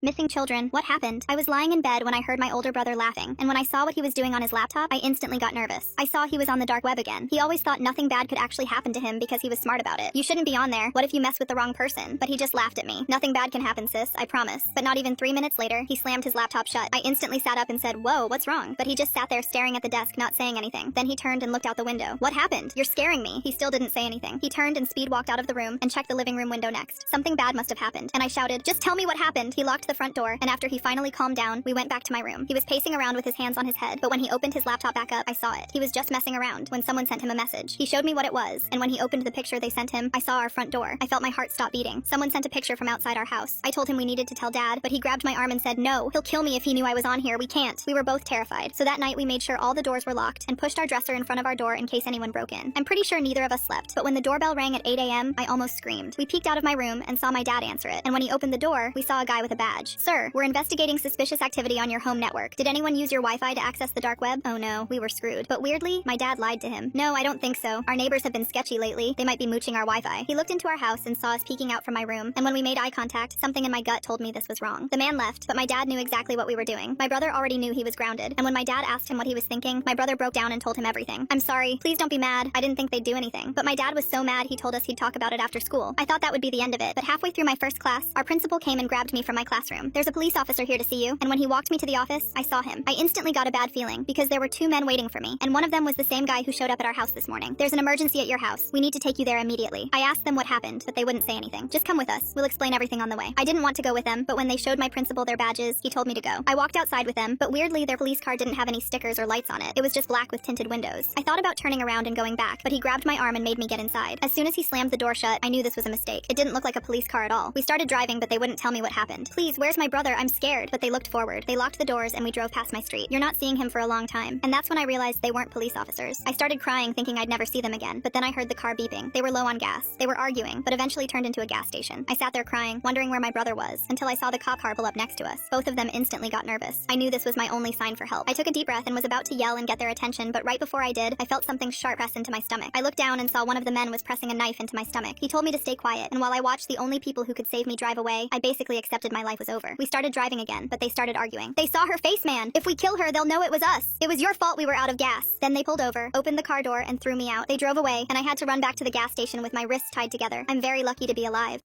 Missing children, what happened? I was lying in bed when I heard my older brother laughing, and when I saw what he was doing on his laptop, I instantly got nervous. I saw he was on the dark web again. He always thought nothing bad could actually happen to him because he was smart about it. You shouldn't be on there. What if you mess with the wrong person? But he just laughed at me. Nothing bad can happen, sis, I promise. But not even 3 minutes later, he slammed his laptop shut. I instantly sat up and said, whoa, what's wrong? But he just sat there staring at the desk, not saying anything. Then he turned and looked out the window. What happened? You're scaring me. He still didn't say anything. He turned and speed walked out of the room and checked the living room window next. Something bad must have happened. And I shouted, just tell me what happened. He locked the front door, and after he finally calmed down, we went back to my room. He was pacing around with his hands on his head, but when he opened his laptop back up, I saw it. He was just messing around when someone sent him a message. He showed me what it was, and when he opened the picture they sent him, I saw our front door. I felt my heart stop beating. Someone sent a picture from outside our house. I told him we needed to tell Dad, but he grabbed my arm and said, no, he'll kill me if he knew I was on here. We can't. We were both terrified. So that night we made sure all the doors were locked and pushed our dresser in front of our door in case anyone broke in. I'm pretty sure neither of us slept, but when the doorbell rang at 8 a.m., I almost screamed. We peeked out of my room and saw my dad answer it, and when he opened the door, we saw a guy with a badge. Sir, we're investigating suspicious activity on your home network. Did anyone use your Wi-Fi to access the dark web? Oh no, we were screwed. But weirdly, my dad lied to him. No, I don't think so. Our neighbors have been sketchy lately. They might be mooching our Wi-Fi. He looked into our house and saw us peeking out from my room, and when we made eye contact, something in my gut told me this was wrong. The man left, but my dad knew exactly what we were doing. My brother already knew he was grounded, and when my dad asked him what he was thinking, my brother broke down and told him everything. I'm sorry, please don't be mad. I didn't think they'd do anything. But my dad was so mad he told us he'd talk about it after school. I thought that would be the end of it, but halfway through my first class, our principal came and grabbed me from my classroom. There's a police officer here to see you, and when he walked me to the office, I saw him. I instantly got a bad feeling because there were 2 men waiting for me, and one of them was the same guy who showed up at our house this morning. There's an emergency at your house. We need to take you there immediately. I asked them what happened, but they wouldn't say anything. Just come with us. We'll explain everything on the way. I didn't want to go with them, but when they showed my principal their badges, he told me to go. I walked outside with them, but weirdly their police car didn't have any stickers or lights on it. It was just black with tinted windows. I thought about turning around and going back, but he grabbed my arm and made me get inside. As soon as he slammed the door shut, I knew this was a mistake. It didn't look like a police car at all. We started driving, but they wouldn't tell me what happened. Please, where's my brother? I'm scared. But they looked forward. They locked the doors and we drove past my street. You're not seeing him for a long time. And that's when I realized they weren't police officers. I started crying thinking I'd never see them again, but then I heard the car beeping. They were low on gas. They were arguing, but eventually turned into a gas station. I sat there crying, wondering where my brother was, until I saw the cop car pull up next to us. Both of them instantly got nervous. I knew this was my only sign for help. I took a deep breath and was about to yell and get their attention, but right before I did, I felt something sharp press into my stomach. I looked down and saw one of the men was pressing a knife into my stomach. He told me to stay quiet, and while I watched the only people who could save me drive away, I basically accepted my life was over. We started driving again, but they started arguing. They saw her face, man. If we kill her, they'll know it was us. It was your fault we were out of gas. Then they pulled over, opened the car door, and threw me out. They drove away, and I had to run back to the gas station with my wrists tied together. I'm very lucky to be alive.